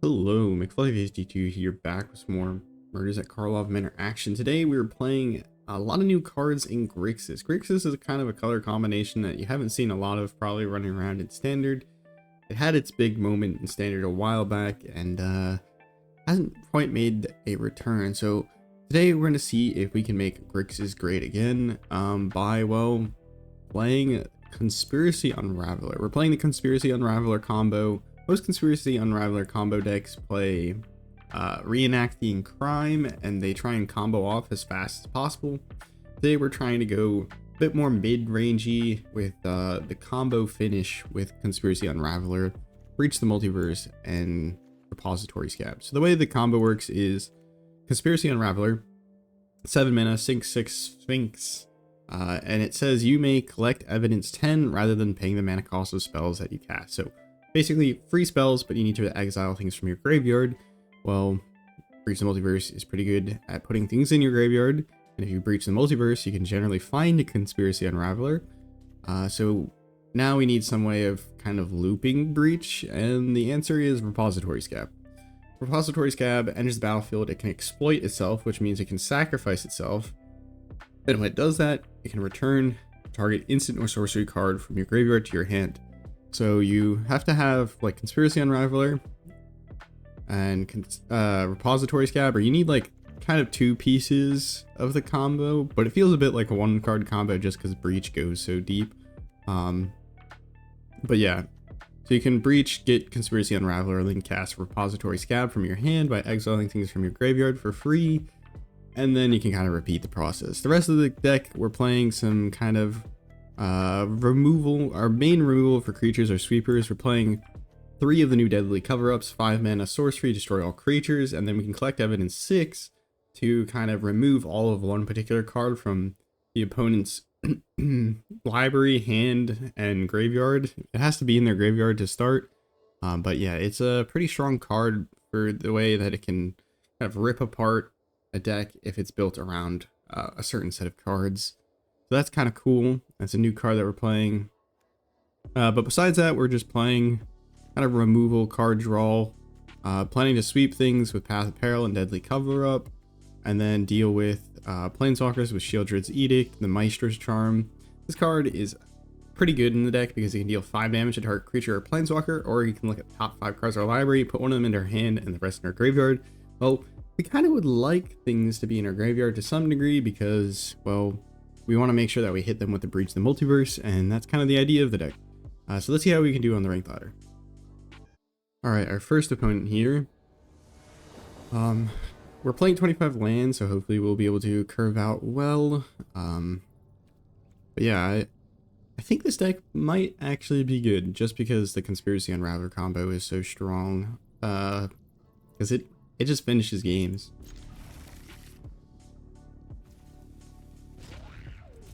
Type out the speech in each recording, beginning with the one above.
Hello, McFly52 here, back with some more Murders at Karlov Manor action. Today we were playing a lot of new cards in Grixis. Grixis is kind of a color combination that you haven't seen a lot of probably running around in Standard. It had its big moment in Standard a while back and hasn't quite made a return. So today we're going to see if we can make Grixis great again by, well, playing Conspiracy Unraveler. We're playing the Conspiracy Unraveler combo. Most Conspiracy Unraveler combo decks play Reenact the Crime, and they try and combo off as fast as possible. Today we're trying to go a bit more mid-rangey with the combo finish with Conspiracy Unraveler, Breach the Multiverse, and Repository Skaab. So the way the combo works is Conspiracy Unraveler, 7 mana, sync 6 Sphinx, and it says you may collect evidence 10 rather than paying the mana cost of spells that you cast. So basically free spells, but you need to exile things from your graveyard. Well, Breach the Multiverse is pretty good at putting things in your graveyard, and if you breach the multiverse, you can generally find a Conspiracy Unraveler. So now we need some way of kind of looping Breach, and the answer is Repository Skaab. Repository Skaab enters the battlefield. It can exploit itself, which means it can sacrifice itself, and when it does that, it can return target instant or sorcery card from your graveyard to your hand. So you have to have like Conspiracy Unraveler and Repository Skaab, or you need like kind of two pieces of the combo, but it feels a bit like a one card combo just because Breach goes so deep. But yeah, so you can Breach, get Conspiracy Unraveler, and then cast Repository Skaab from your hand by exiling things from your graveyard for free, and then you can kind of repeat the process. The rest of the deck, we're playing some kind of removal. Our main removal for creatures are sweepers. We're playing 3 of the new deadly cover-ups, 5 mana sorcery, destroy all creatures, and then we can collect evidence 6 to kind of remove all of one particular card from the opponent's library, hand, and graveyard. It has to be in their graveyard to start, but yeah, it's a pretty strong card for the way that it can kind of rip apart a deck if it's built around a certain set of cards. So that's kind of cool. That's a new card that we're playing. But besides that, we're just playing kind of removal, card draw, planning to sweep things with Path of Peril and Deadly Cover-Up, and then deal with Planeswalkers with Sheoldred's Edict, the Maestra's Charm. This card is pretty good in the deck because it can deal 5 damage to target creature or Planeswalker, or you can look at the top 5 cards of our library, put one of them in our hand and the rest in our graveyard. Well, we kind of would like things to be in our graveyard to some degree because, well, we want to make sure that we hit them with the Breach the Multiverse, and that's kind of the idea of the deck. So let's see how we can do on the ranked ladder. Alright, our first opponent here. We're playing 25 lands, so hopefully we'll be able to curve out well. But yeah, I think this deck might actually be good, just because the Conspiracy Unraveler combo is so strong. Because it just finishes games.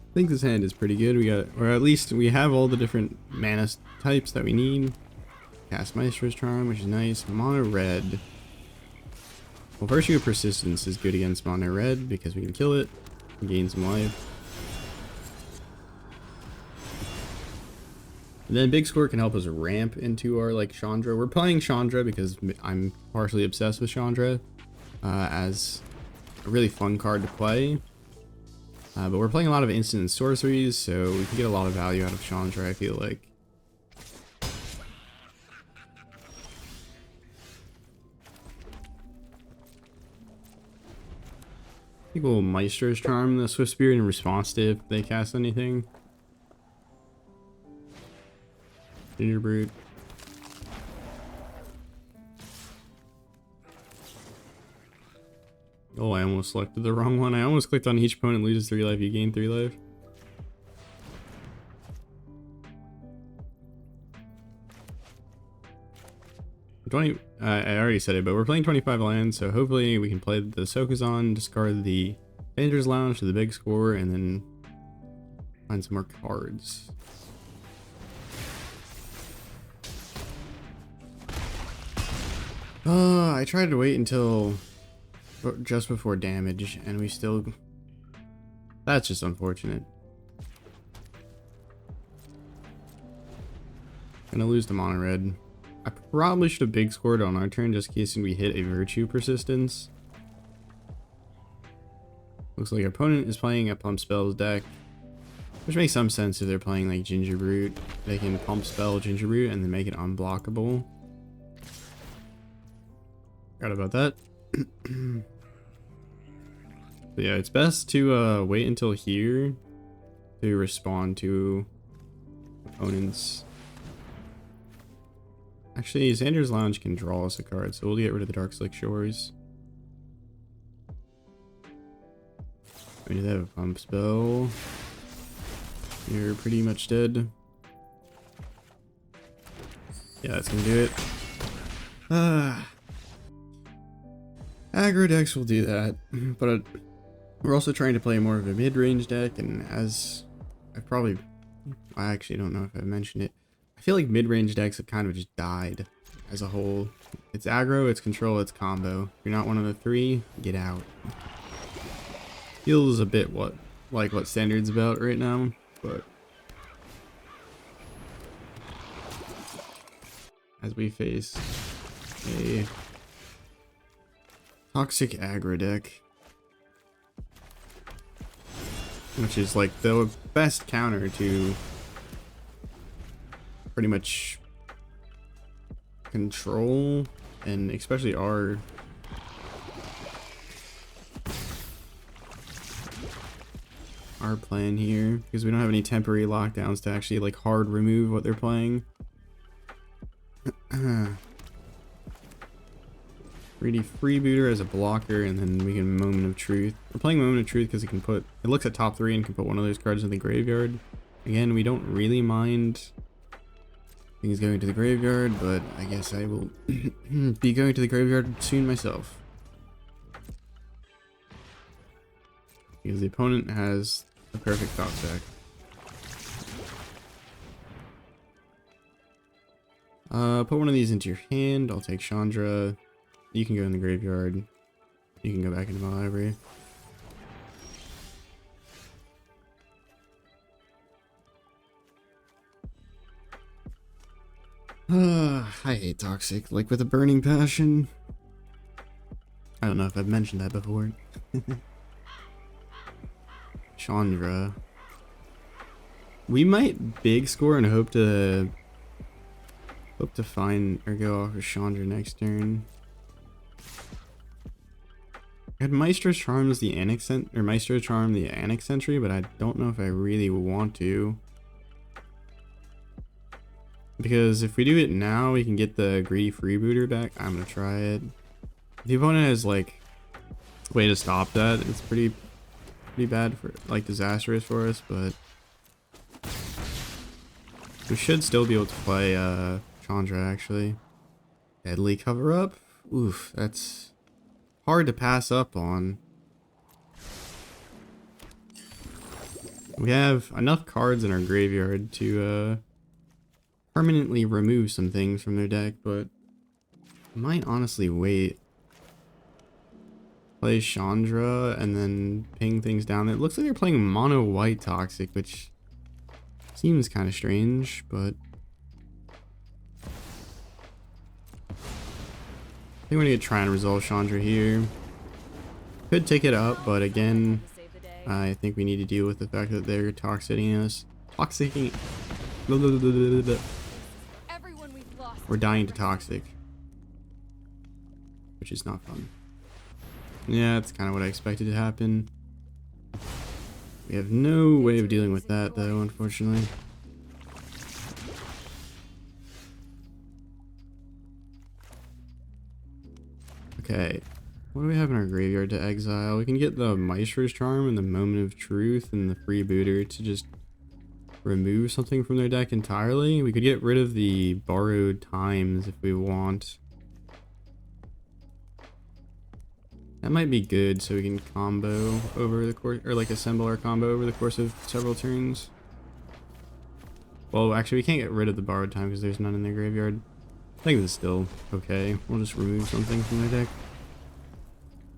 I think this hand is pretty good. We got, or at least we have all the different mana types that we need. Cast Maestra's Charm, which is nice. Mono red. Well, Virtue of Persistence is good against mono red because we can kill it and gain some life. And then Big Score can help us ramp into our like Chandra. We're playing Chandra because I'm partially obsessed with Chandra as a really fun card to play. But we're playing a lot of instant and sorceries, so we can get a lot of value out of Chandra, I feel like. I think we'll Maestra's Charm the Swift Spirit in response to if they cast anything. Gingerbread. Oh, I almost selected the wrong one. I almost clicked on each opponent loses 3 life, you gain 3 life. I already said it, but we're playing 25 lands, so hopefully we can play the Sokazon, discard the Dangerous Lounge to the Big Score, and then find some more cards. I tried to wait until just before damage, and we still... That's just unfortunate. Gonna lose the mono red. I probably should have big scored on our turn just in case we hit a Virtue Persistence. Looks like our opponent is playing a Pump Spells deck, which makes some sense if they're playing like Ginger Root. They can Pump Spell Ginger Root and then make it unblockable. Forgot about that. But yeah, it's best to wait until here to respond to opponents. Actually, Xander's Lounge can draw us a card, so we'll get rid of the Darkslick Shores. We do have a Pump Spell. You're pretty much dead. Yeah, that's gonna do it. Aggro decks will do that, but we're also trying to play more of a mid-range deck, and as I actually don't know if I've mentioned it, I feel like mid-range decks have kind of just died as a whole. It's aggro, it's control, it's combo. If you're not one of the three, get out. Feels a bit like what Standard's about right now, but as we face a toxic aggro deck, which is like the best counter to pretty much control, and especially our plan here, because we don't have any temporary lockdowns to actually like hard remove what they're playing. Really freebooter as a blocker, and then we can Moment of Truth. We're playing Moment of Truth because it looks at top 3 and can put one of those cards in the graveyard. Again, we don't really mind things going to the graveyard, but I guess I will be going to the graveyard soon myself. Because the opponent has the perfect top deck. Put one of these into your hand. I'll take Chandra. You can go in the graveyard. You can go back into my library. I hate Toxic, like with a burning passion. I don't know if I've mentioned that before. Chandra. We might big score and hope to find or go off with Chandra next turn. I had Maestro's Charm as the Annex or Maestro's Charm the Annex entry, but I don't know if I really want to. Because if we do it now, we can get the Greedy Freebooter back. I'm gonna try it. The opponent has like a way to stop that. It's pretty bad for like disastrous for us, but we should still be able to play Chandra actually. Deadly Cover Up. Oof, that's hard to pass up on. We have enough cards in our graveyard to permanently remove some things from their deck, but I might honestly wait. Play Chandra and then ping things down. It looks like they're playing mono white Toxic, which seems kind of strange, but I think we're gonna try and resolve Chandra here. Could take it up, but again, I think we need to deal with the fact that they're toxicking us. We're dying to Toxic, which is not fun. Yeah, that's kind of what I expected to happen. We have no way of dealing with that, though, unfortunately. Okay, what do we have in our graveyard to exile? We can get the Maestro's Charm and the Moment of Truth and the Freebooter to just remove something from their deck entirely. We could get rid of the Borrowed Times if we want. That might be good, so we can combo over the course, or like assemble our combo over the course of several turns. Well, actually, we can't get rid of the Borrowed Time because there's none in their graveyard. I think this is still okay. We'll just remove something from their deck.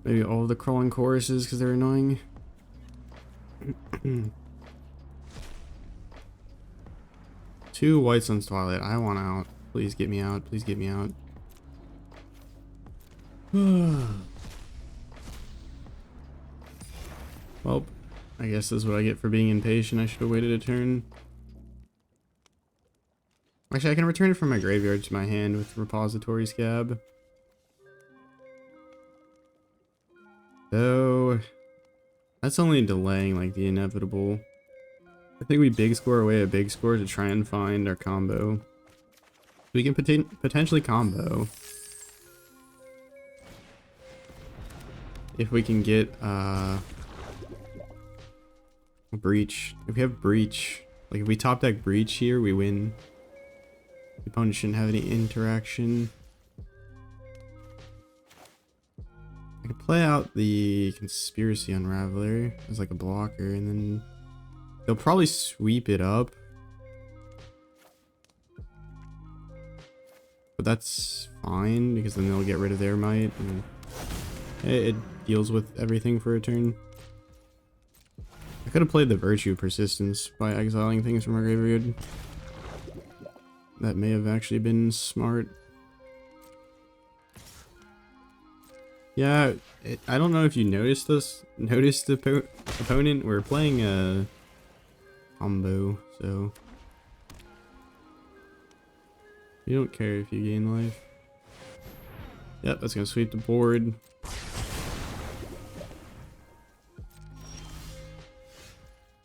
Maybe all of the Crawling Choruses because they're annoying. 2 White Sun's Twilight. I want out. Please get me out. Please get me out. Well, I guess this is what I get for being impatient. I should have waited a turn. Actually, I can return it from my graveyard to my hand with Repository Skaab. Though, that's only delaying like the inevitable. I think we big score away a big score to try and find our combo. We can potentially combo. If we can get a breach. If we have breach, like if we top deck breach here, we win. The opponent shouldn't have any interaction. I could play out the Conspiracy Unraveler as like a blocker, and then they'll probably sweep it up. But that's fine, because then they'll get rid of their might, and it deals with everything for a turn. I could have played the Virtue Persistence by exiling things from our graveyard. That may have actually been smart. Yeah, I don't know if you noticed this. Noticed the opponent. We're playing a combo, so you don't care if you gain life. Yep, that's gonna sweep the board.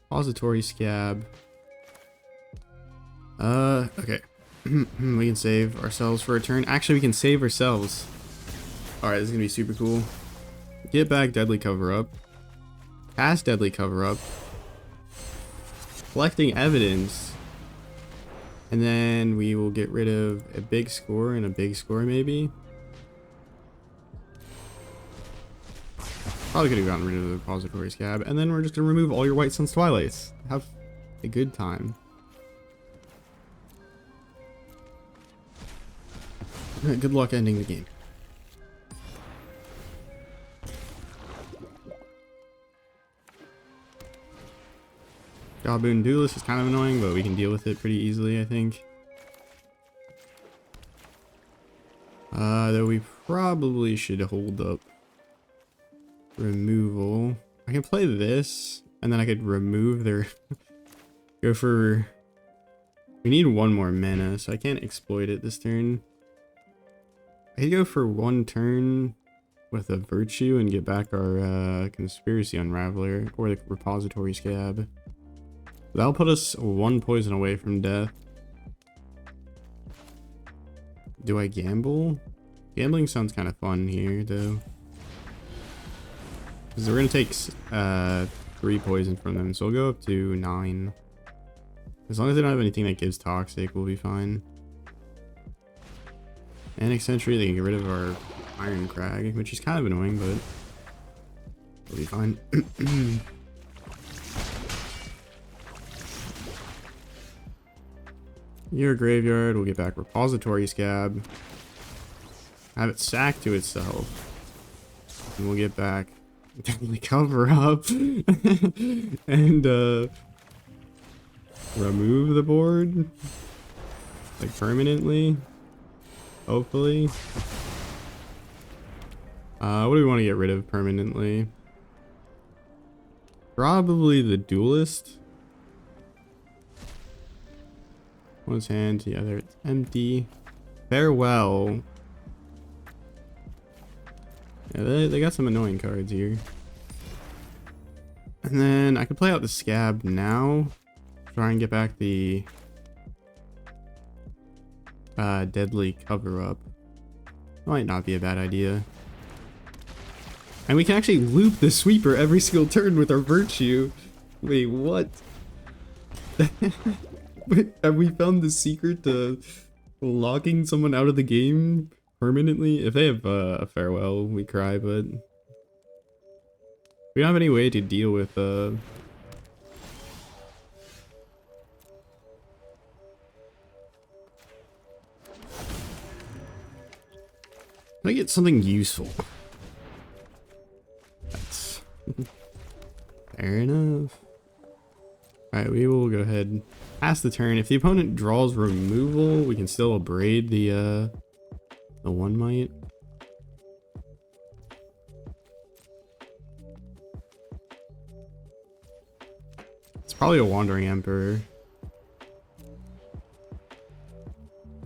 Repository Skaab. Okay. We can save ourselves for a turn. Actually, we can save ourselves. Alright, this is gonna be super cool. Get back Deadly Cover Up. Cast Deadly Cover Up. Collecting evidence. And then we will get rid of a big score and a big score maybe. Probably could have gotten rid of the Repository Skaab. And then we're just gonna remove all your White Sun's Twilights. Have a good time. Good luck ending the game. Gaboon Duelist is kind of annoying, but we can deal with it pretty easily, I think. Though we probably should hold up removal. I can play this, and then I could remove their... go for... We need one more mana, so I can't exploit it this turn. I could go for one turn with a Virtue and get back our Conspiracy Unraveler, or the Repository Skaab. That'll put us one poison away from death. Do I gamble? Gambling sounds kind of fun here, though. Because we're going to take 3 poison from them, so we'll go up to 9. As long as they don't have anything that gives Toxic, we'll be fine. And Sentry, they can get rid of our Iron Crag, which is kind of annoying, but we'll be fine. Your graveyard, we'll get back Repository Skaab. Have it sack to itself. And we'll get back Deadly Cover Up. And remove the board. Like permanently. Hopefully. What do we want to get rid of permanently? Probably the Duelist. One's hand, the other it's empty. Farewell. Yeah, they got some annoying cards here. And then I could play out the Skaab now. Try and get back the Deadly Cover Up. Might not be a bad idea. And we can actually loop the Sweeper every single turn with our Virtue. Wait, what? Have we found the secret to locking someone out of the game permanently? If they have a Farewell, we cry, but we don't have any way to deal with Can I get something useful? That's fair enough. Alright, we will go ahead Pass the turn. If the opponent draws removal, we can still abrade the one might. It's probably a Wandering Emperor.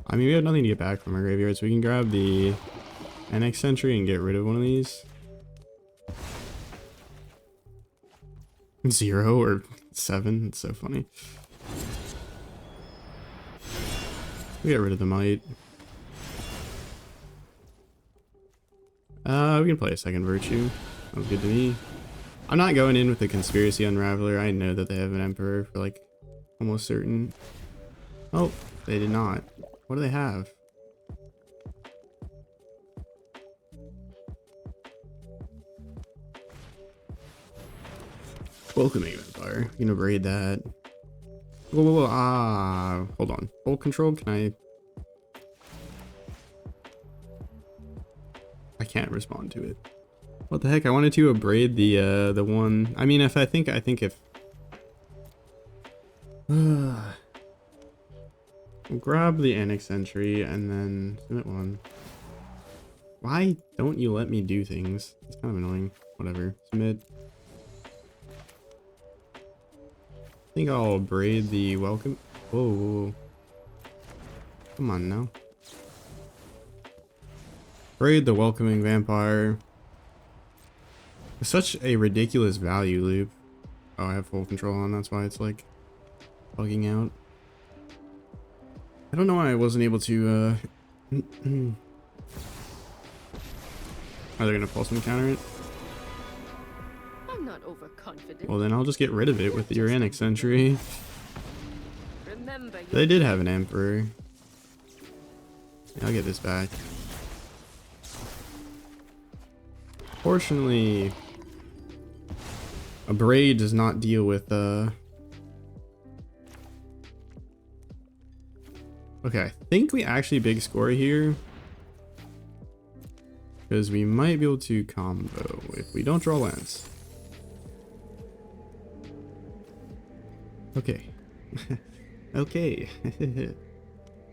I mean, we have nothing to get back from our graveyard, so we can grab the NX Sentry and get rid of one of these. 0 or 7. It's so funny. We get rid of the might. We can play a second Virtue. Sounds good to me. I'm not going in with the Conspiracy Unraveler. I know that they have an Emperor for like almost certain. Oh, they did not. What do they have? Welcoming Vampire. You can abrade that. Whoa, whoa, whoa. Ah, hold on. Full control? Can I can't respond to it. What the heck? I wanted to abrade the one. I mean, if I think if grab the Annex Entry and then submit one. Why don't you let me do things? It's kind of annoying. Whatever. Submit. I think I'll braid the welcome. Whoa, whoa, whoa. Come on now. Braid the Welcoming Vampire. It's such a ridiculous value loop. Oh, I have full control on. That's why it's like bugging out. I don't know why I wasn't able to. Are they gonna pulse and counter it? I'm not overconfident. Well, then I'll just get rid of it with the Reenact Sentry. They did have an Emperor. Yeah, I'll get this back. Fortunately, a braid does not deal with okay, I think we actually big score here. Because we might be able to combo if we don't draw lands. Okay. Okay.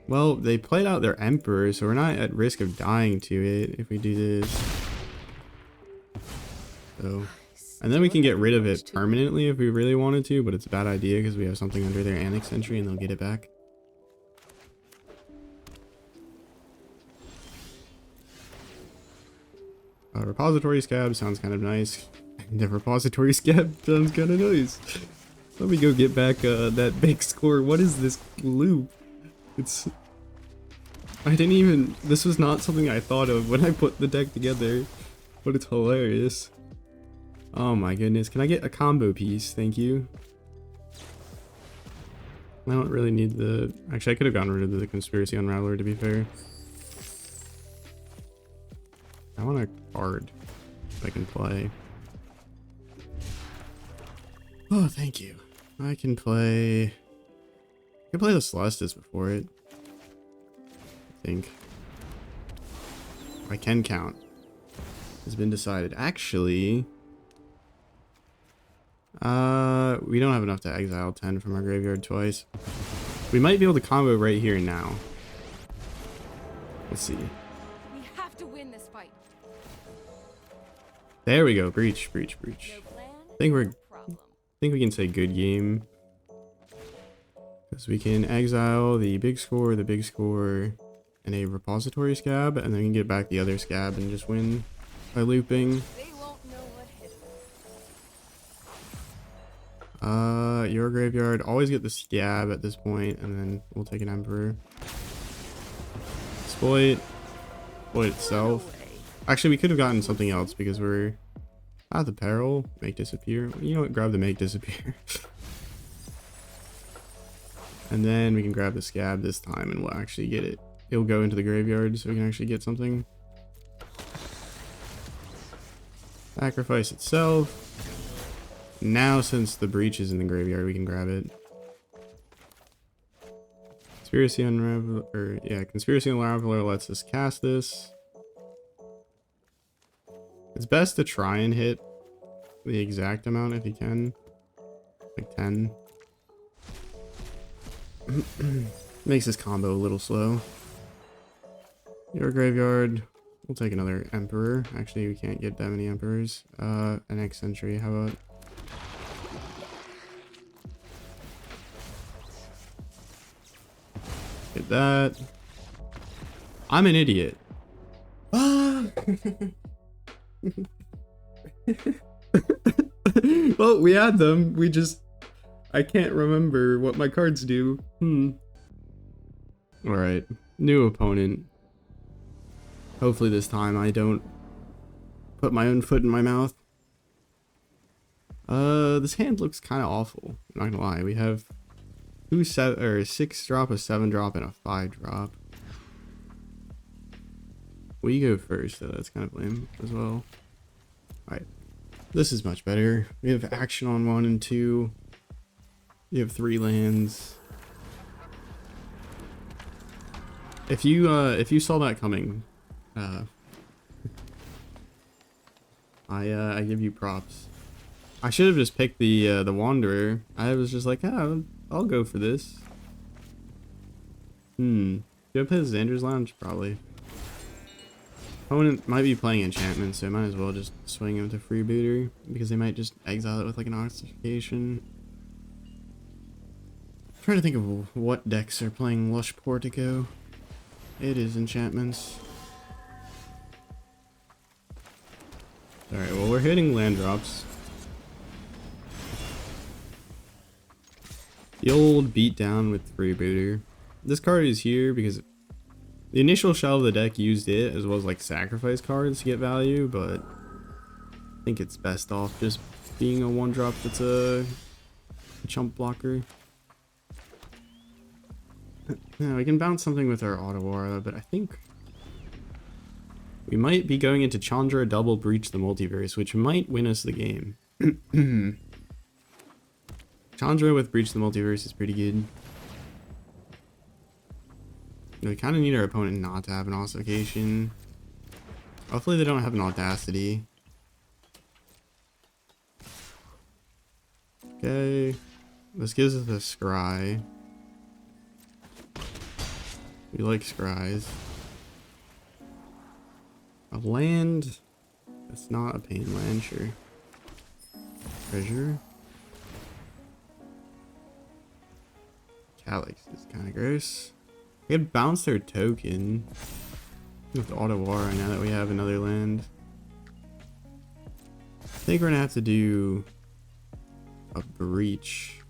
Well, they played out their Emperor, so we're not at risk of dying to it if we do this. So, and then we can get rid of it permanently if we really wanted to, but it's a bad idea because we have something under their Annex Entry and they'll get it back. Repository Skaab sounds kind of nice. The Repository Skaab sounds kind of nice. Let me go get back that big score. What is this loop? It's... I didn't even... This was not something I thought of when I put the deck together, but it's hilarious. Oh my goodness. Can I get a combo piece? Thank you. I don't really need the... Actually, I could have gotten rid of the Conspiracy Unraveler, to be fair. I want a card if I can play. Oh, thank you. I can play the Celestis before it. I think. I can count. It's been decided. Actually, we don't have enough to exile 10 from our graveyard twice. We might be able to combo right here now. Let's see. We have to win this fight. There we go. Breach, breach, breach. No plan, I think no problem. think we can say good game. Because we can exile the big score, and a Repository Skaab, and then we can get back the other Skaab and just win by looping. They won't know what hit them. Your graveyard. Always get the Skaab at this point, and then we'll take an Emperor. Exploit itself. Actually, we could have gotten something else because we're at the peril. Make disappear. You know what? Grab the make disappear. And then we can grab the Skaab this time and we'll actually get it. It'll go into the graveyard so we can actually get something. Sacrifice itself. Now, since the breach is in the graveyard, we can grab it. Conspiracy Unraveler, Conspiracy Unraveler lets us cast this. It's best to try and hit the exact amount if you can. Like 10. Makes this combo a little slow. Your graveyard. We'll take another Emperor. Actually, we can't get that many Emperors. An Eccentric, how about? Get that. I'm an idiot. Ah! Well, we had them. We just... I can't remember what my cards do. Alright. New opponent. Hopefully this time I don't put my own foot in my mouth. This hand looks kind of awful. I'm not gonna lie. We have 6 drop, a 7 drop, and a 5 drop. We go first, though. That's kind of lame as well. Alright. This is much better. We have action on 1 and 2. You have 3 lands. If you saw that coming, I give you props. I should have just picked the Wanderer. I was just like, I'll go for this. Do I play Xander's Lounge? Probably. Opponent might be playing Enchantments, so I might as well just swing him to Freebooter, because they might just exile it with like an Ossification. I'm trying to think of what decks are playing Lush Portico. It is Enchantments. Alright, well, we're hitting land drops. The old beatdown with Freebooter. This card is here because the initial shell of the deck used it as well as like sacrifice cards to get value, but I think it's best off just being a 1-drop that's a chump blocker. Yeah, we can bounce something with our Auto Aura, but I think we might be going into Chandra double breach the Multiverse, which might win us the game. Chandra with breach the Multiverse is pretty good. We kind of need our opponent not to have an Ossification. Hopefully they don't have an Audacity. Okay. This gives us a Scry. We like Scries. A land. That's not a pain land, sure. Treasure. Calyx is kind of gross. We could bounce their token with Auto Aura now that we have another land. I think we're gonna have to do a breach.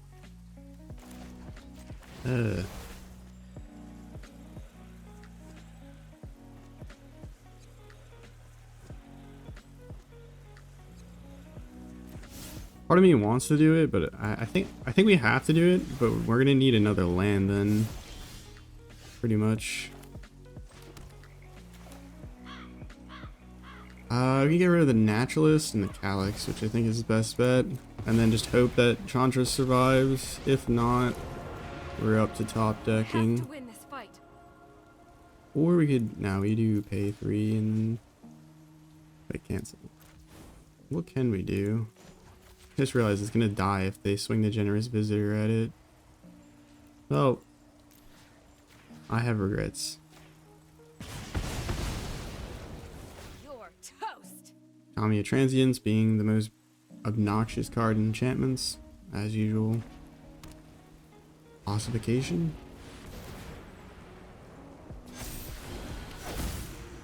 Part of me wants to do it, but I think we have to do it, but we're gonna need another land then. Pretty much. We can get rid of the Naturalist and the Calyx, which I think is the best bet, and then just hope that Chandra survives. If not, we're up to top decking. To win this fight. Or we could, now we do pay 3 and wait, cancel. What can we do? I just realized it's gonna die if they swing the Generous Visitor at it. Oh, I have regrets. You're toast. Kamiya Transience being the most obnoxious card in Enchantments, as usual. Ossification.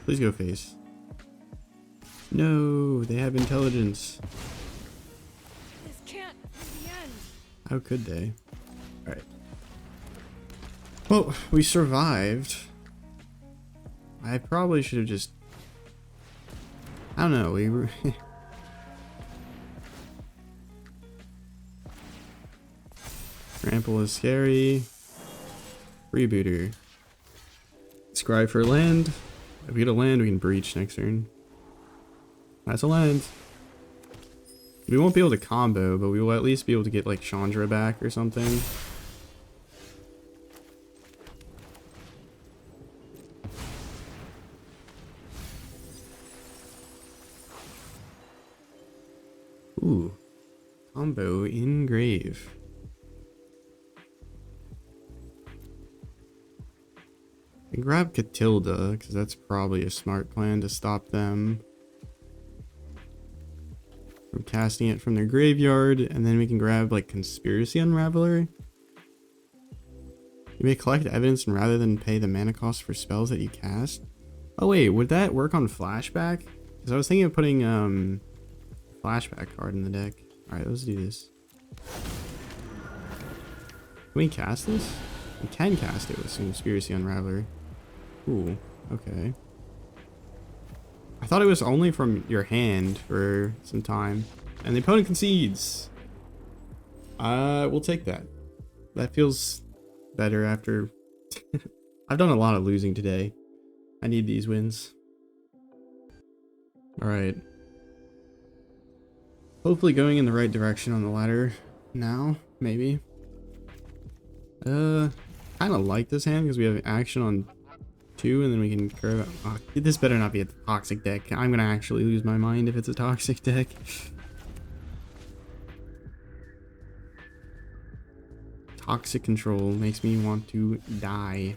Please go face. No, they have intelligence. This can't be the end. How could they? Alright. Well, we survived. I probably should have just... I don't know, we were... Trample is scary. Freebooter. Scry for land. If we get a land, we can breach next turn. That's a land. We won't be able to combo, but we will at least be able to get like Chandra back or something. Ooh. Combo in grave. can grab Catilda, because that's probably a smart plan to stop them from casting it from their graveyard. And then we can grab like Conspiracy Unraveler. You may collect evidence and rather than pay the mana cost for spells that you cast. Oh wait, would that work on flashback? Because I was thinking of putting flashback card in the deck. Alright, let's do this. Can we cast this? We can cast it with Conspiracy Unraveler. Ooh, okay. I thought it was only from your hand for some time. And the opponent concedes. We'll take that. That feels better after... I've done a lot of losing today. I need these wins. Alright. Hopefully going in the right direction on the ladder now, maybe. Kind of like this hand because we have action on 2 and then we can curve out. Oh, this better not be a toxic deck. I'm gonna actually lose my mind if it's a toxic deck. Toxic control makes me want to die.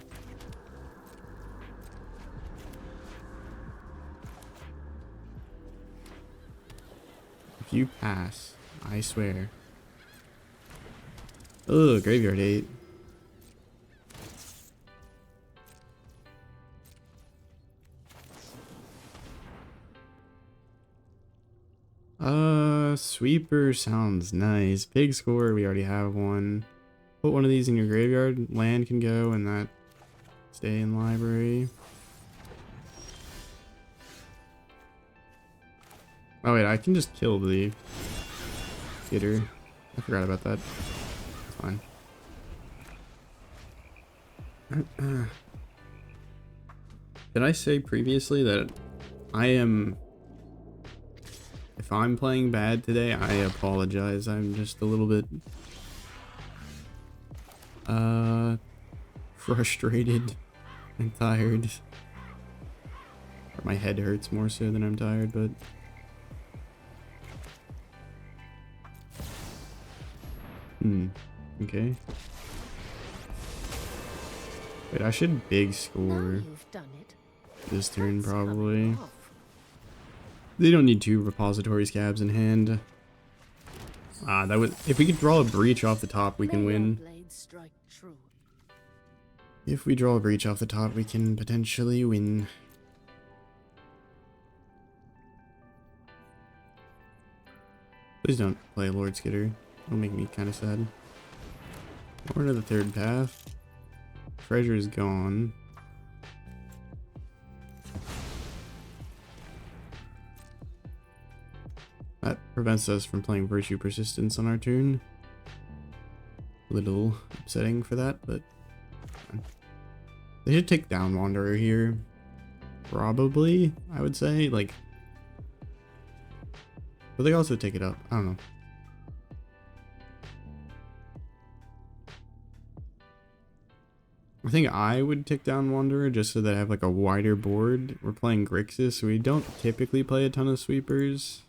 If you pass, I swear. Ugh, graveyard 8. Sweeper sounds nice. Big score, we already have one. Put one of these in your graveyard. Land can go and that stay in library. Oh wait, I can just kill the hitter. I forgot about that. It's fine. Did I say previously that I am... If I'm playing bad today, I apologize. I'm just a little bit... frustrated and tired. Or my head hurts more so than I'm tired, but... Okay. Wait, I should big score this turn probably. They don't need 2 repository Skaabs in hand. That would, if we could draw a breach off the top, we can win. If we draw a breach off the top, we can potentially win. Please don't play Lord Skitter. It'll make me kind of sad. Lord of the Third Path. Treasure is gone. That prevents us from playing Virtue Persistence on our turn. Little upsetting for that, but they should take down Wanderer here. Probably, I would say. Like, but they also take it up. I don't know. I think I would take down Wanderer just so that I have like a wider board. We're playing Grixis, so we don't typically play a ton of sweepers.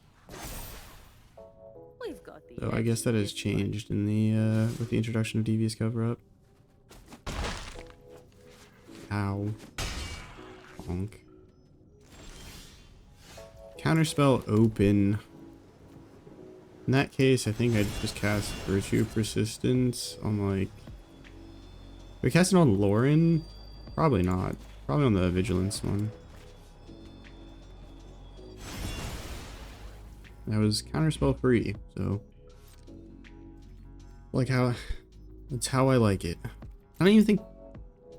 So I guess that has changed in the with the introduction of Devious Cover-Up. Ow. Bonk. Counterspell open. In that case, I think I'd just cast Virtue Persistence on like... We cast it on Lauren? Probably not. Probably on the Vigilance one. That was counterspell free, so... Like how... That's how I like it. I don't even think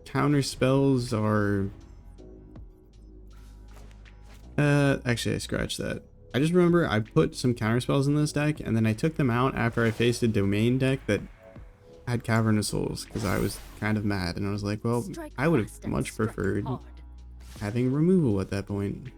counter spells are... actually I scratched that. I just remember I put some counter spells in this deck, and then I took them out after I faced a domain deck that had Cavernous Souls, because I was kind of mad, and I was like, well, I would have much preferred having removal at that point.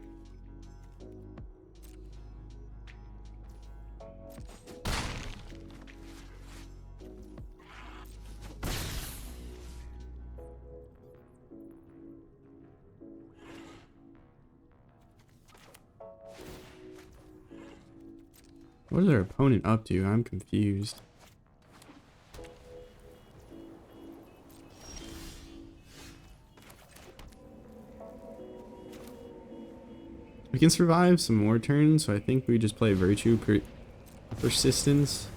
What is our opponent up to? I'm confused. can survive some more turns, so I think we just play Virtue Persistence.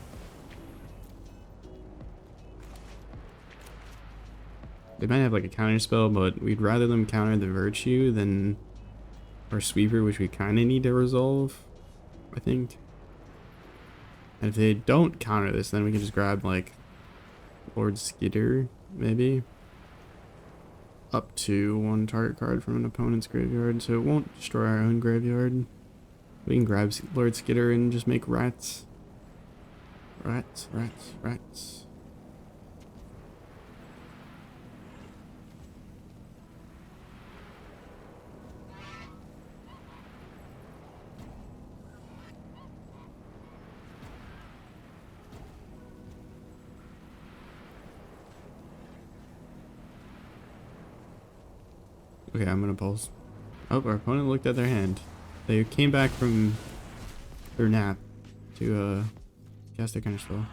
They might have like a counter spell, but we'd rather them counter the Virtue than our Sweeper, which we kind of need to resolve, I think. And if they don't counter this, then we can just grab like Lord Skitter, maybe. Up to one target card from an opponent's graveyard, so it won't destroy our own graveyard. We can grab Lord Skitter and just make rats. Rats, rats, rats. Okay, I'm gonna pulse. Oh, our opponent looked at their hand. They came back from their nap to cast their counter spell.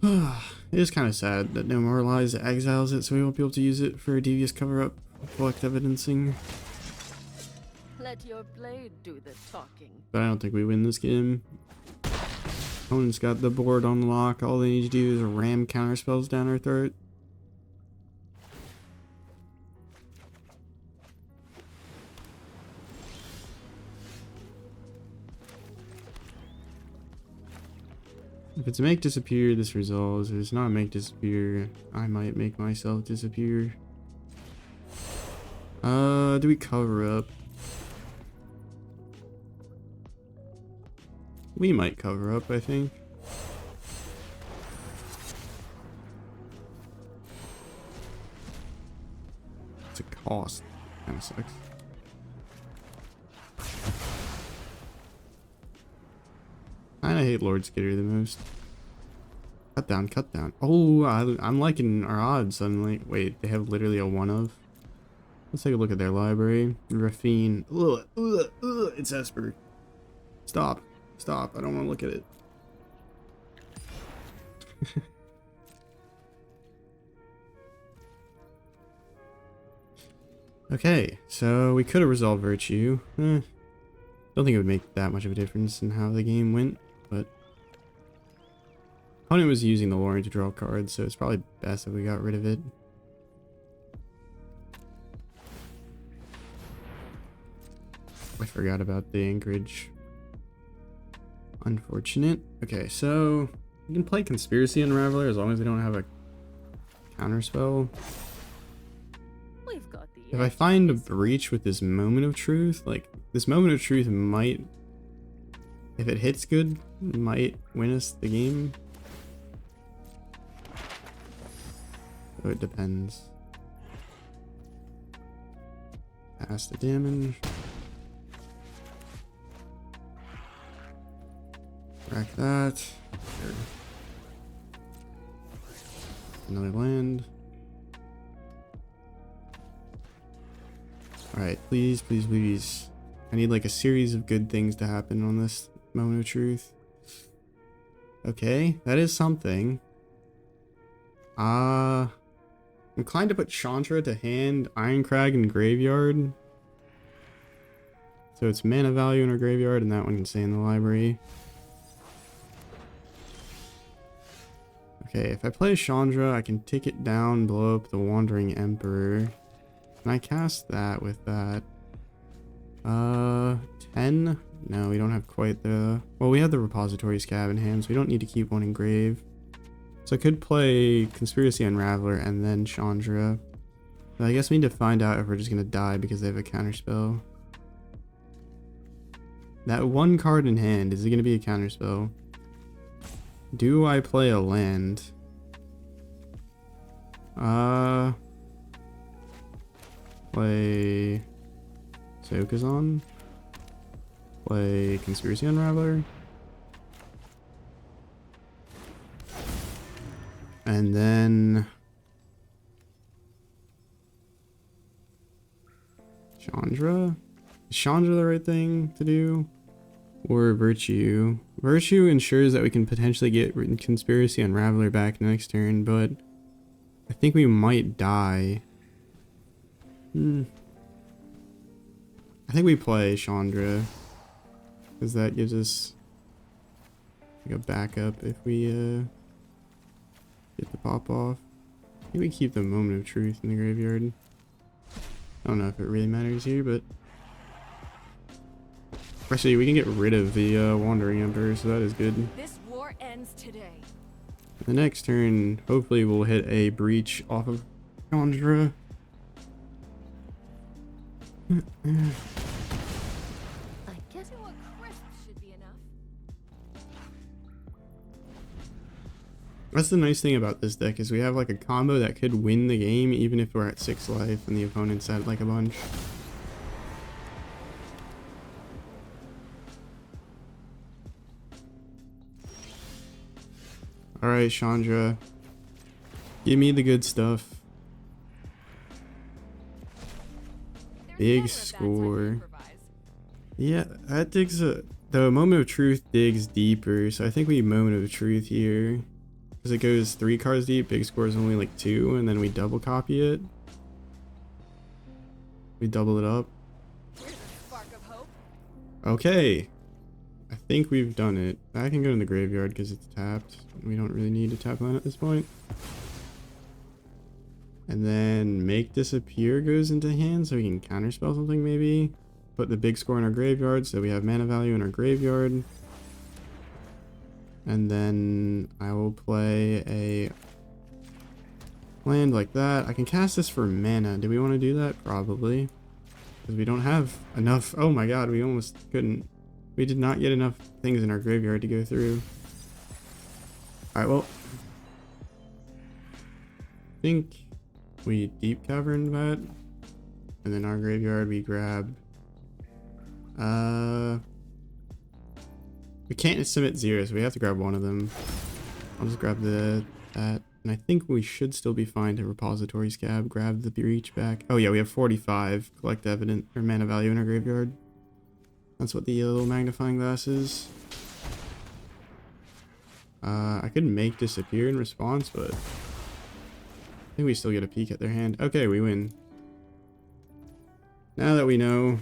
It is kind of sad that Demoralize exiles it, so we won't be able to use it for a devious cover-up, collect evidencing. Let your blade do the talking. But I don't think we win this game. Opponent's got the board on lock. All they need to do is ram counter spells down our throat. If it's a make disappear, this resolves. If it's not a make disappear, I might make myself disappear. Do we cover up? We might cover up, I think. It's a cost. Kinda sucks. I hate Lord Skitter the most. Cut down, cut down. Oh, I'm liking our odds suddenly. Wait, they have literally a one of. Let's take a look at their library. Raffine. Ugh, ugh, ugh, it's Esper. Stop. Stop. I don't want to look at it. Okay, so we could have resolved Virtue. Don't think it would make that much of a difference in how the game went, but opponent was using the Lorien to draw cards, so it's probably best if we got rid of it. I forgot about the anchorage. Unfortunate. Okay, so we can play Conspiracy Unraveler as long as they don't have a counterspell. We've got the If I find a breach with this Moment of Truth, like this Moment of Truth might, if it hits good, might win us the game. So it depends. Pass the damage. Rack that. Sure. Another land. Alright, please, please, please. I need like a series of good things to happen on this Moment of Truth. Okay, that is something. I'm inclined to put Chandra to hand, Ironcrag in graveyard. So it's mana value in our graveyard, and that one can stay in the library. Okay, if I play Chandra, I can take it down, blow up the Wandering Emperor. Can I cast that with that? 10? No, we don't have quite the... Well, we have the Repository Skaab in hand, so we don't need to keep one in grave. So I could play Conspiracy Unraveler and then Chandra. But I guess we need to find out if we're just going to die because they have a counterspell. That one card in hand, is it going to be a counterspell? Do I play a land? Play Sokazon? Play Conspiracy Unraveler? And then Chandra? Is Chandra the right thing to do? Or Virtue? Virtue ensures that we can potentially get Conspiracy Unraveler back next turn, but I think we might die. I think we play Chandra, because that gives us like a backup if we get the pop off. I think we keep the Moment of Truth in the graveyard. I don't know if it really matters here, but actually we can get rid of the Wandering Emperor, so that is good. This war ends today. The next turn, hopefully we'll hit a breach off of Chandra. I guess a crisp should be enough. That's the nice thing about this deck, is we have like a combo that could win the game even if we're at 6 life and the opponent's at like a bunch. Alright, Chandra. Give me the good stuff. Big score. Yeah, that digs the Moment of Truth digs deeper, so I think we Moment of Truth here. Because it goes 3 cards deep, big score is only like 2, and then we double copy it. We double it up. Here's a spark of hope. Okay. I think we've done it. I can go in the graveyard because it's tapped. We don't really need to tap land at this point. And then Make Disappear goes into hand so we can counterspell something maybe. Put the big score in our graveyard so we have mana value in our graveyard. And then I will play a land like that. I can cast this for mana. Do we want to do that? Probably. Because we don't have enough. Oh my god, we almost couldn't. We did not get enough things in our graveyard to go through. Alright, well. I think we deep cavern that. And then our graveyard we grab. We can't submit 0, so we have to grab one of them. I'll just grab that. And I think we should still be fine to repository Skaab. Grab the breach back. Oh yeah, we have 45 collect evident or mana value in our graveyard. That's what the little magnifying glass is. I could Make Disappear in response, but I think we still get a peek at their hand. Okay, we win. Now that we know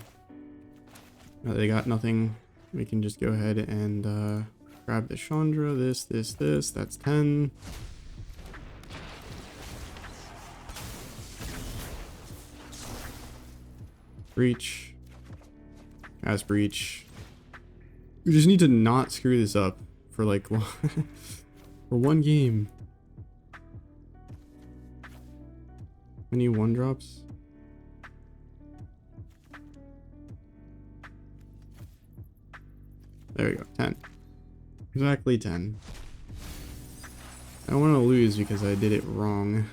that they got nothing, we can just go ahead and grab the Chandra. This. That's 10. Breach. Cast Breach. We just need to not screw this up for like for one game. Any 1-drops? There we go, 10. Exactly 10. I don't want to lose because I did it wrong.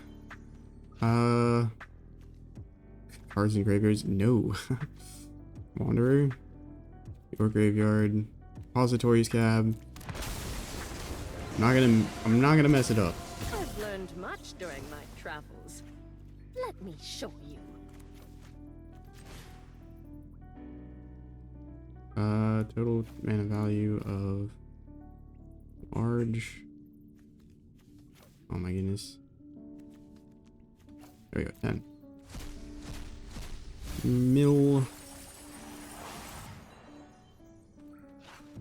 Cards and graveyards? No. Wanderer. Your graveyard. Repository Skaab. I'm not gonna mess it up. I've learned much during my travels. Let me show you. Total mana value of large. Oh my goodness. There we go, 10. Mill.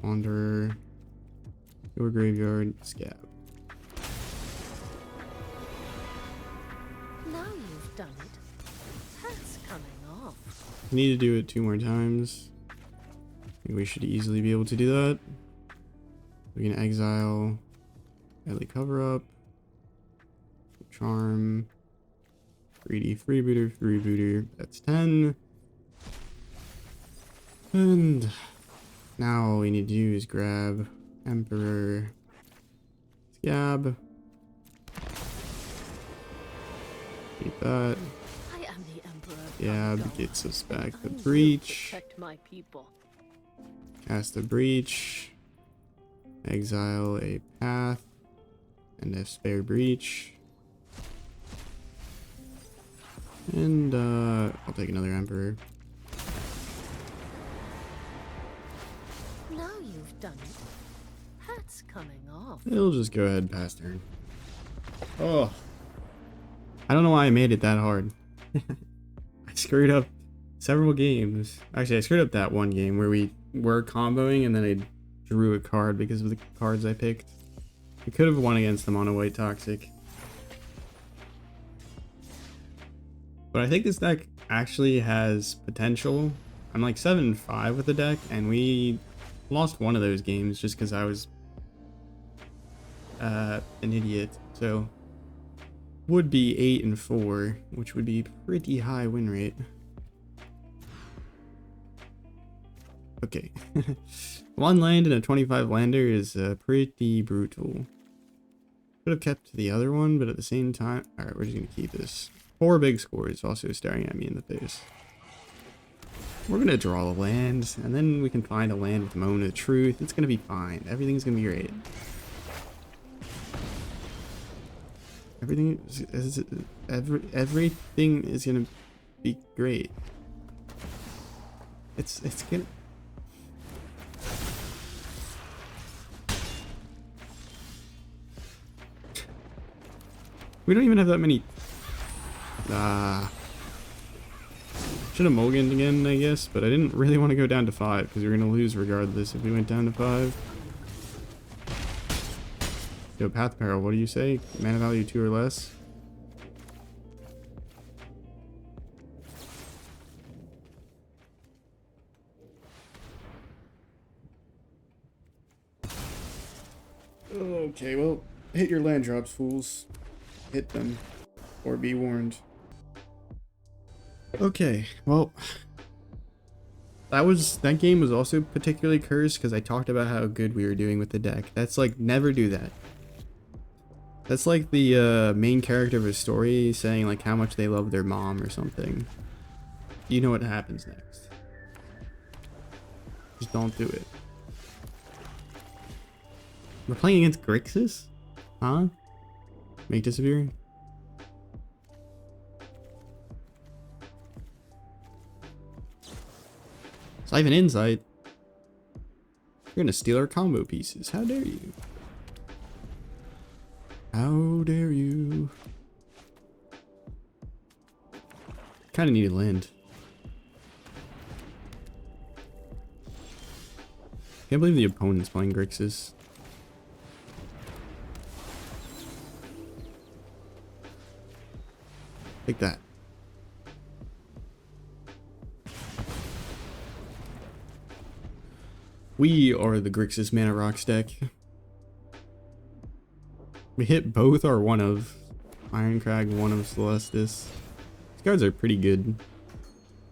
Wanderer. Your graveyard. Skaab. Now you've done it. That's coming off. Need to do it 2 more times. I think we should easily be able to do that. We can exile Deadly Cover Up, Charm, 3D Freebooter, that's 10. And now all we need to do is grab Emperor Skaab. Keep that. I am the Emperor. Skaab gets us back the breach. Protect my people. Cast a breach, exile a path, and a spare breach. And I'll take another Emperor. Now you've done it. That's coming off. It'll just go ahead past turn. Oh. I don't know why I made it that hard. I screwed up several games. Actually, I screwed up that one game where we were comboing and then I drew a card because of the cards I picked. We could have won against them on a white toxic. But I think this deck actually has potential. I'm like 7-5 with the deck, and we lost one of those games just because I was an idiot. So would be 8-4, which would be pretty high win rate. Okay. One land and a 25 lander is pretty brutal. Could have kept the other one, but at the same time, alright, we're just gonna keep this. 4 big scores also staring at me in the face. We're gonna draw the land, and then we can find a land with Moment of Truth. It's gonna be fine. Everything's gonna be great. Everything is gonna be great. It's gonna. We don't even have that many. Should have mulliganed again, I guess, but I didn't really want to go down to 5 because we were going to lose regardless if we went down to 5. Yo, Path Peril, what do you say? Mana value 2 or less? Okay, well, hit your land drops, fools. Hit them, or be warned. Okay, well, that game was also particularly cursed because I talked about how good we were doing with the deck. That's like, never do that. That's like the main character of a story saying like how much they love their mom or something. You know what happens next. Just don't do it. We're playing against Grixis? Huh? Make disappear? It's not even insight. You're gonna steal our combo pieces. How dare you? How dare you? Kinda need a land. Can't believe the opponent's playing Grixis. Take that. We are the Grixis Mana Rocks deck. We hit both our one of Ironcrag, one of Celestis. These cards are pretty good.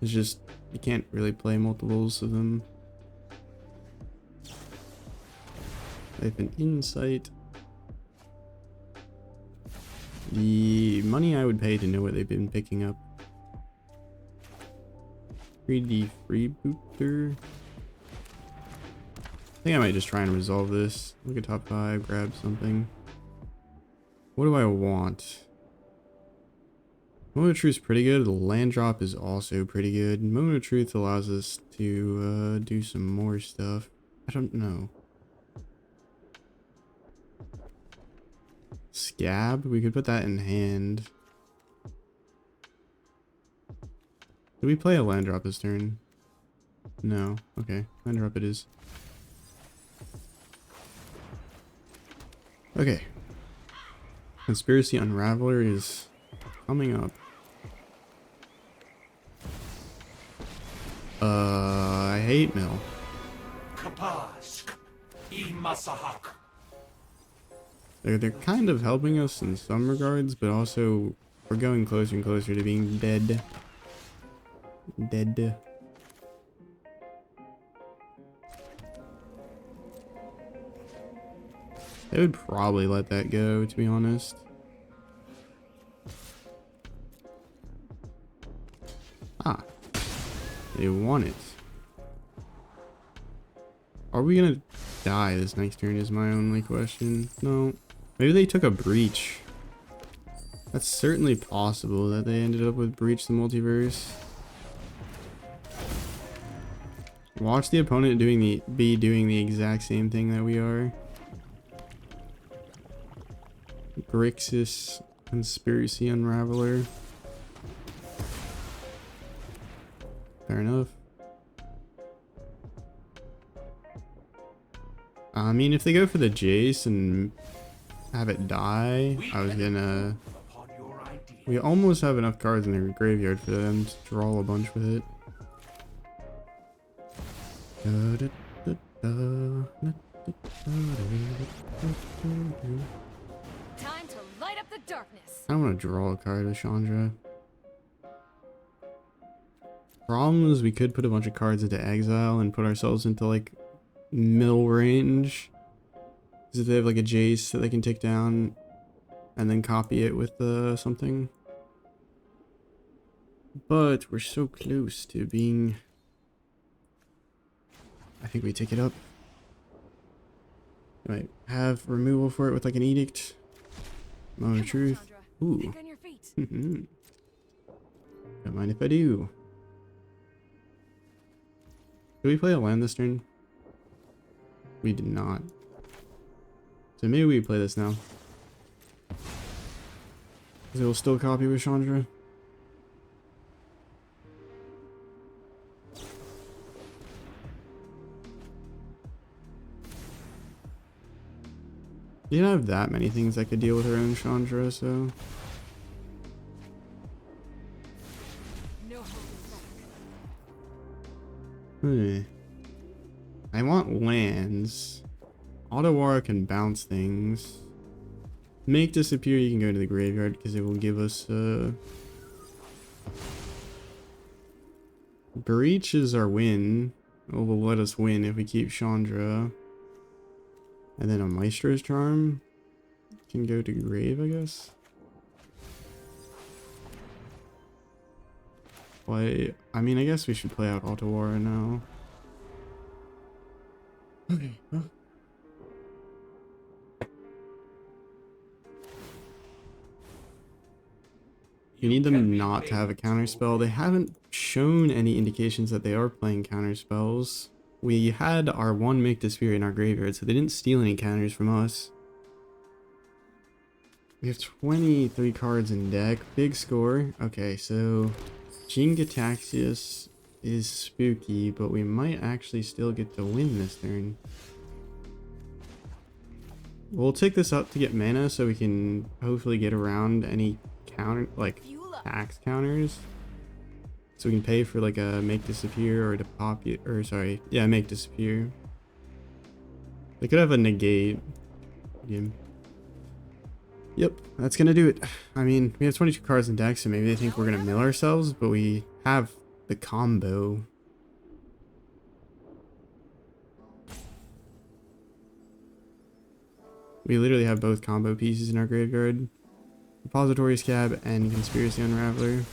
It's just, you can't really play multiples of them. I have an insight. The money I would pay to know what they've been picking up. 3D freebooter. I think I might just try and resolve this. Look at top 5, grab something. What do I want? Moment of Truth is pretty good. The land drop is also pretty good. Moment of Truth allows us to do some more stuff. I don't know. Skaab? We could put that in hand. Did we play a land drop this turn? No. Okay. Land drop it is. Okay. Conspiracy Unraveler is coming up. I hate Mill. They're kind of helping us in some regards, but also we're going closer and closer to being dead. Dead. I would probably let that go, to be honest. Ah. They want it. Are we gonna die this next turn is my only question. No. Maybe they took a breach. That's certainly possible that they ended up with Breach the Multiverse. Watch the opponent be doing the exact same thing that we are. Grixis Conspiracy Unraveler. I mean, if they go for the Jace and have it die, I was gonna... We almost have enough cards in their graveyard for them to draw a bunch with it. Time to light up the darkness. I don't want to draw a card with Chandra. Problem is we could put a bunch of cards into exile and put ourselves into like middle range. Because if they have like a Jace that they can take down and then copy it with something. But we're so close to being... I think we take it up. I might have removal for it with like an edict. Moment of truth. Ooh. Think on your feet. Don't mind if I do. Did we play a land this turn? We did not. So maybe we play this now. Because it will still copy with Chandra. You don't have that many things that could deal with her own Chandra, so... No holding back. I want lands. Otawara can bounce things. Make disappear, you can go to the graveyard because it will give us Breach is our win. It will let us win if we keep Chandra. And then a Maestro's Charm can go to grave, I guess. Play. I mean, I guess we should play out Otawara now. Okay. Huh? You need them not to have a counterspell. They haven't shown any indications that they are playing counterspells. We had our one Make Disappear in our graveyard, so they didn't steal any counters from us. We have 23 cards in deck. Big score. Okay, so Jin-Gitaxias is spooky, but we might actually still get to win this turn. We'll take this up to get mana so we can hopefully get around any counter, like tax counters. So we can pay for like a Make Disappear or to pop it, or sorry, yeah, Make Disappear. They could have a negate. Yep, that's gonna do it. I mean, we have 22 cards in deck, so maybe they think we're gonna mill ourselves, but we have the combo. We literally have both combo pieces in our graveyard. Repository Skaab and Conspiracy Unraveler.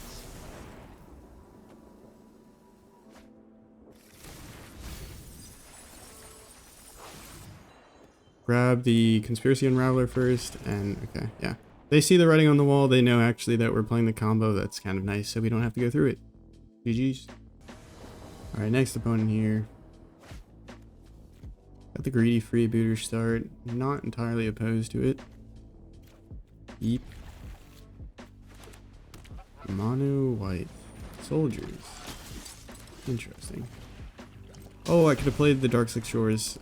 Grab the Conspiracy Unraveler first, and okay, yeah. They see the writing on the wall, they know actually that we're playing the combo. That's kind of nice, so we don't have to go through it. GG's. Alright, next opponent here. Got the greedy freebooter start. Not entirely opposed to it. Eep. Mono white. Soldiers. Interesting. Oh, I could have played the Darkslick Shores.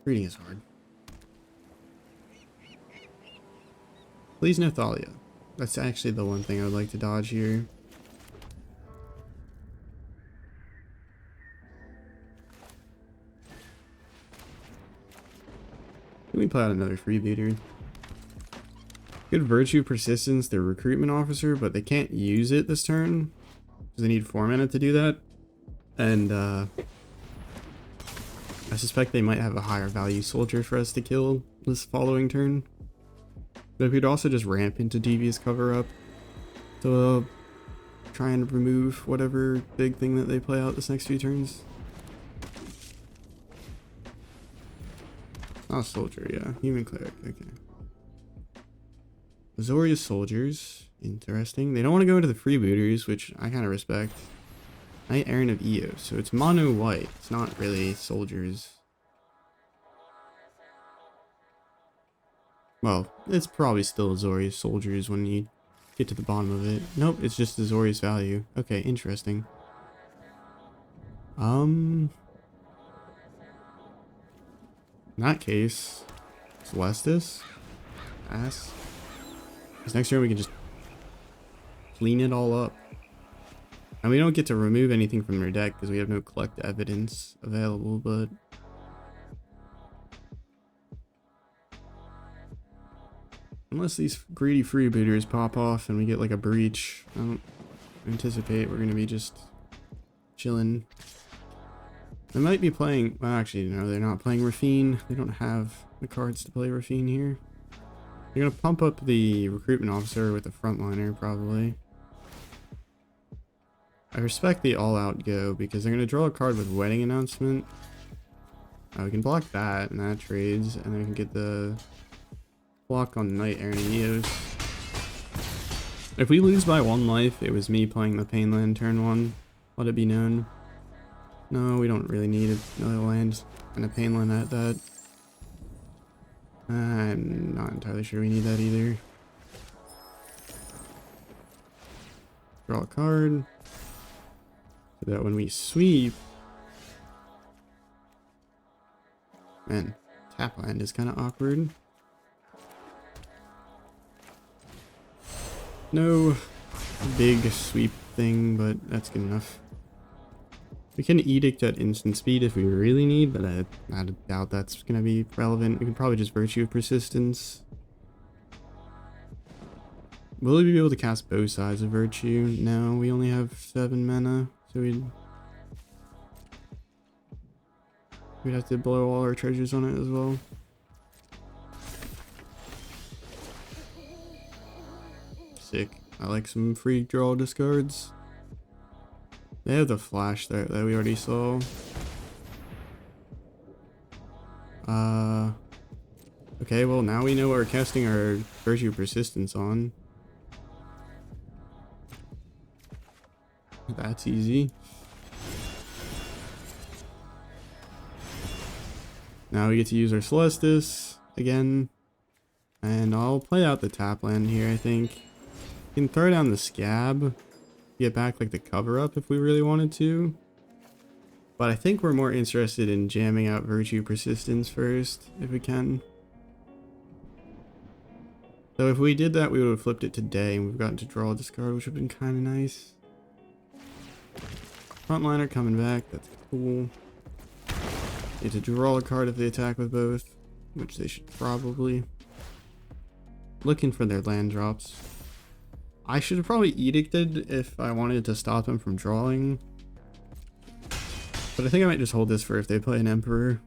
Reading is hard. Please no Thalia. That's actually the one thing I would like to dodge here. Can we play out another freebooter? Good Virtue Persistence, their recruitment officer, but they can't use it this turn because they need 4 mana to do that. And I suspect they might have a higher value soldier for us to kill this following turn. But we could also just ramp into Devious Cover Up to try and remove whatever big thing that they play out this next few turns. Oh, soldier, yeah. Human cleric, okay. Azorius soldiers, interesting. They don't want to go into the freebooters, which I kind of respect. Knight Errant of Eos, so it's mono white. It's not really soldiers. Well, it's probably still Azorius soldiers when you get to the bottom of it. Nope, it's just Azorius value. Okay, interesting. In that case, Celestis, pass. Because next turn we can just clean it all up. And we don't get to remove anything from their deck because we have no collect evidence available, but unless these greedy freebooters pop off and we get like a breach, I don't anticipate we're going to be just chilling. They might be playing, well actually no, they're not playing Rafine. They don't have the cards to play Rafine here. They're going to pump up the recruitment officer with the frontliner probably. I respect the all-out go because they're going to draw a card with Wedding Announcement. We can block that and that trades, and then we can get the block on Knight Eos. If we lose by 1 life, it was me playing the Painland turn 1. Let it be known. No, we don't really need another land and a Painland at that. I'm not entirely sure we need that either. Draw a card. So that when we sweep, man, tap land is kind of awkward. No big sweep thing, but that's good enough. We can edict at instant speed if we really need, but I doubt that's going to be relevant. We can probably just Virtue of Persistence. Will we be able to cast both sides of Virtue? No, we only have 7 mana. So we'd have to blow all our treasures on it as well. Sick. I like some free draw discards. They have the flash there that we already saw. Okay, well now we know what we're casting our Virtue Persistence on. That's easy. Now we get to use our Celestis again. And I'll play out the tap land here, I think. We can throw down the Skaab. Get back like the cover up if we really wanted to. But I think we're more interested in jamming out Virtue Persistence first, if we can. So if we did that, we would have flipped it today and we've gotten to draw a discard, which would have been kind of nice. Frontliner coming back, that's cool. Need to draw a card if they attack with both, which they should probably. Looking for their land drops. I should have probably edicted if I wanted to stop them from drawing. But I think I might just hold this for if they play an Emperor.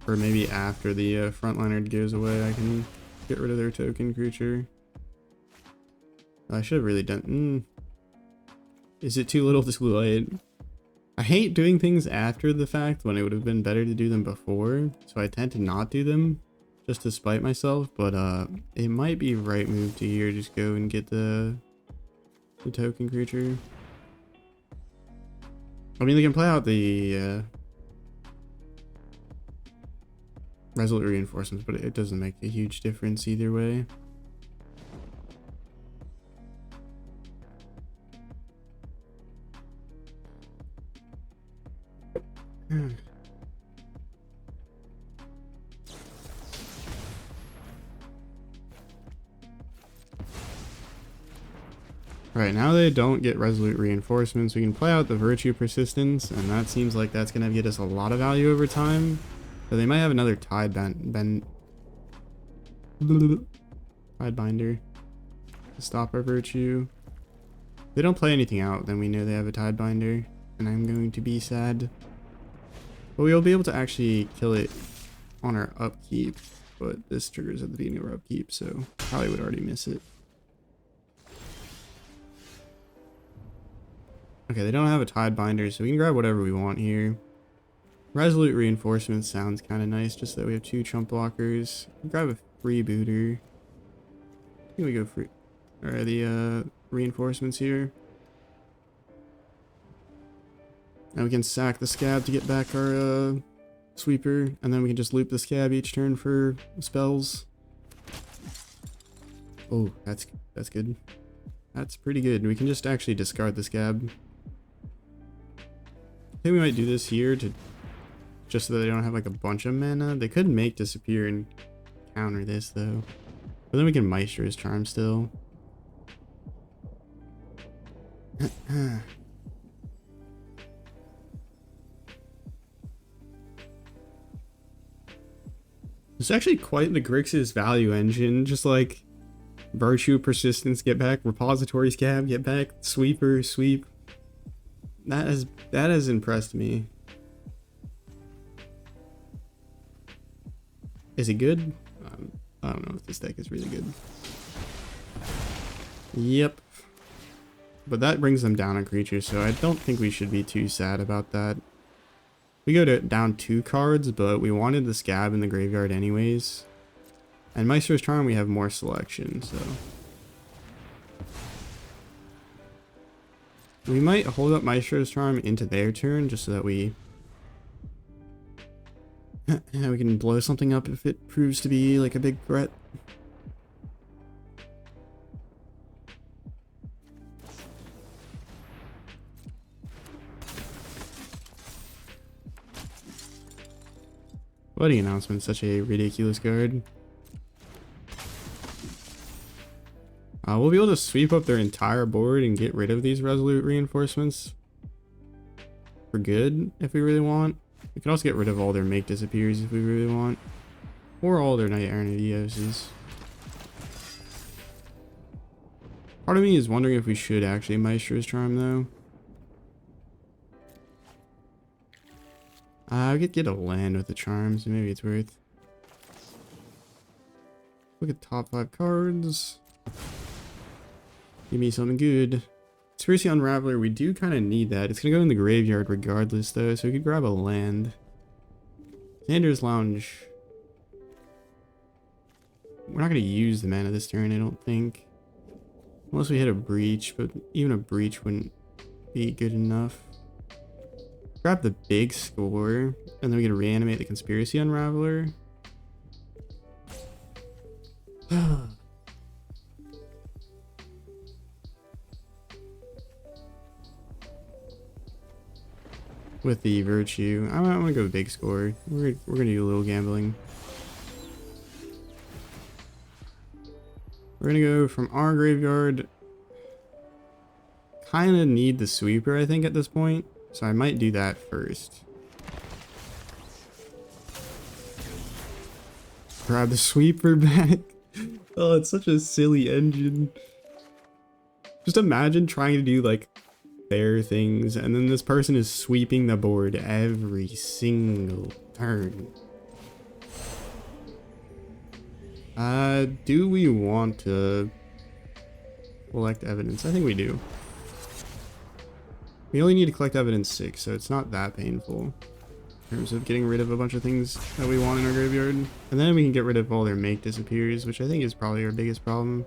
Or maybe after the frontliner goes away, I can get rid of their token creature. I should have really done. Is it too little too late? I hate doing things after the fact when it would have been better to do them before, so I tend to not do them just to spite myself. But it might be right move to here, just go and get the token creature. I mean, they can play out the Resolute Reinforcements, but it doesn't make a huge difference either way. Right, now they don't get Resolute Reinforcements, we can play out the Virtue Persistence, and that seems like that's going to get us a lot of value over time. So they might have another Tidebinder to stop our Virtue. If they don't play anything out, then we know they have a Tidebinder, and I'm going to be sad. But we'll be able to actually kill it on our upkeep, but this triggers at the beginning of our upkeep, so probably would already miss it. Okay, they don't have a Tidebinder, so we can grab whatever we want here. Resolute Reinforcement sounds kind of nice, just that we have 2 chump blockers. Grab a freebooter. I think we go for the reinforcements here. Now we can sack the Skaab to get back our sweeper, and then we can just loop the Skaab each turn for spells. Oh, that's good. That's pretty good. We can just actually discard the Skaab. I think we might do this here to just so that they don't have like a bunch of mana. They could make disappear and counter this though. But then we can Maestro's Charm still. It's actually quite the Grixis value engine. Just like Virtue, Persistence, get back. Repository Skaab, get back. Sweeper, sweep. That has impressed me. Is it good? I don't know if this deck is really good. Yep. But that brings them down a creature, so I don't think we should be too sad about that. We go to down 2 cards, but we wanted the Skaab in the graveyard anyways. And Maestro's Charm, we have more selection, so. We might hold up Maestro's Charm into their turn, just so that we can blow something up if it proves to be like a big threat. Wedding Announcement, such a ridiculous card. We'll be able to sweep up their entire board and get rid of these Resolute Reinforcements for good if we really want. We can also get rid of all their Make Disappears if we really want. Or all their Night Errant Eoses. Part of me is wondering if we should actually Maestro's Charm though. I could get a land with the charm, so maybe it's worth. Look at top 5 cards. Give me something good. Conspiracy Unraveler, we do kind of need that. It's going to go in the graveyard regardless though, so we could grab a land. Xander's Lounge. We're not going to use the mana this turn, I don't think. Unless we hit a breach, but even a breach wouldn't be good enough. Grab the big score, and then we can reanimate the Conspiracy Unraveler. With the Virtue, I'm gonna go big score. We're gonna do a little gambling. We're gonna go from our graveyard. Kind of need the sweeper, I think, at this point. So I might do that first. Grab the sweeper back. Oh, it's such a silly engine. Just imagine trying to do like fair things and then this person is sweeping the board every single turn. Do we want to collect evidence? I think we do. We only need to collect evidence 6, so it's not that painful in terms of getting rid of a bunch of things that we want in our graveyard. And then we can get rid of all their Make Disappears, which I think is probably our biggest problem.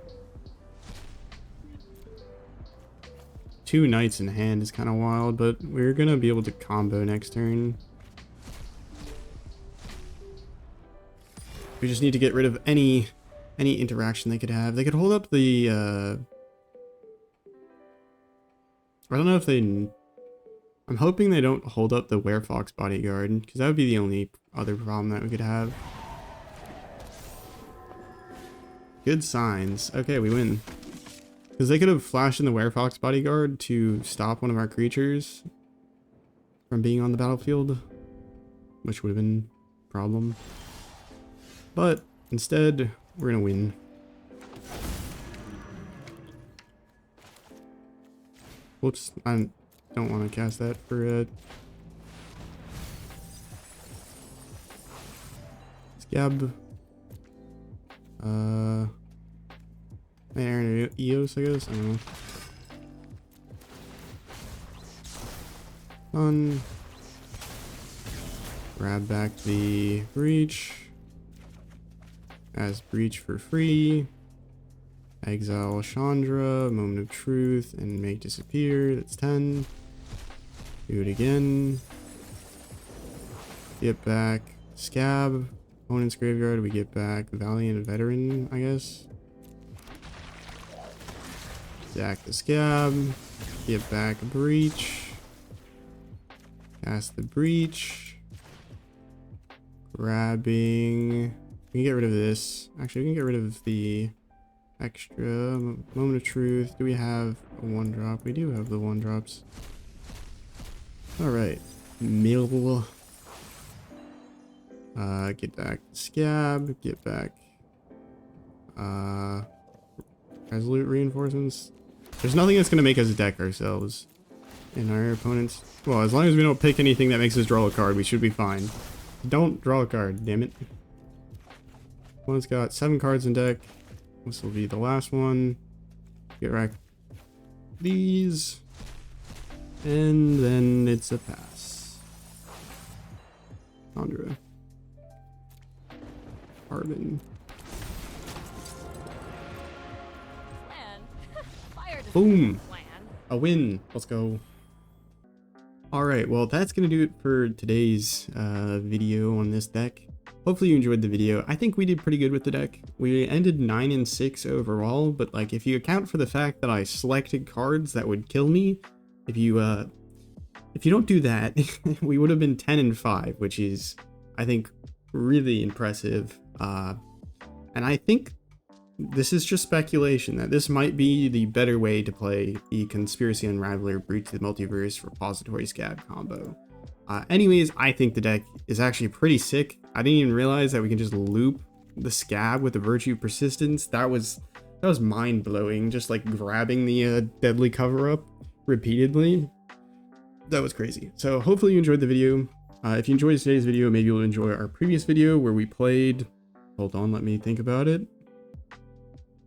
2 Knights in hand is kind of wild, but we're going to be able to combo next turn. We just need to get rid of any interaction they could have. They could hold up the I don't know if they... I'm hoping they don't hold up the Werefox Bodyguard, because that would be the only other problem that we could have. Good signs. Okay, we win. Because they could have flashed in the Werefox Bodyguard to stop one of our creatures from being on the battlefield, which would have been a problem. But instead, we're going to win. Whoops, I don't want to cast that for Skaab. Errant Eos, I guess. I don't know. Fun. Grab back the breach. As breach for free. Exile Chandra, Moment of Truth, and Make Disappear. That's 10. Do it again. Get back Skaab. Opponent's graveyard, we get back Valiant Veteran, I guess. Sack the Skaab. Get back a breach. Cast the breach. Grabbing. We can get rid of this. Actually, we can get rid of the extra moment of truth. Do we have a 1-drop? We do have the 1-drops. Alright. Mill. Get back Skaab. Get back resolute reinforcements. There's nothing that's gonna make us deck ourselves in our opponents. Well, as long as we don't pick anything that makes us draw a card, we should be fine. Don't draw a card, damn it. One's got 7 cards in deck. This will be the last one. Get right these. And then it's a pass. Chandra. Carbon. Boom! A win! Let's go. Alright, well that's gonna do it for today's video on this deck. Hopefully you enjoyed the video. I think we did pretty good with the deck. We ended 9-6 overall, but like if you account for the fact that I selected cards that would kill me, if you don't do that, we would have been 10-5, which is, I think, really impressive. And I think this is just speculation that this might be the better way to play the Conspiracy Unraveler Breach the Multiverse Repository Skaab combo. Anyways, I think the deck is actually pretty sick. I didn't even realize that we can just loop the Skaab with the Virtue Persistence. That was mind-blowing, just like grabbing the Deadly Cover-Up repeatedly. That was crazy. So hopefully you enjoyed the video. If you enjoyed today's video, maybe you'll enjoy our previous video where we played... Hold on, let me think about it.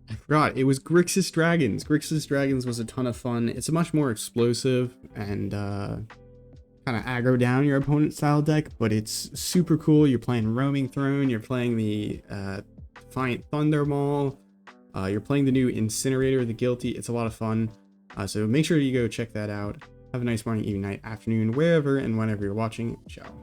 I forgot, it was Grixis Dragons. Grixis Dragons was a ton of fun. It's a much more explosive and kind of aggro down your opponent's style deck, but it's super cool. You're playing Roaming Throne, you're playing the Defiant Thunderball, you're playing the new Incinerator, the Guilty. It's a lot of fun. So make sure you go check that out. Have a nice morning, evening, night, afternoon, wherever and whenever you're watching. Ciao.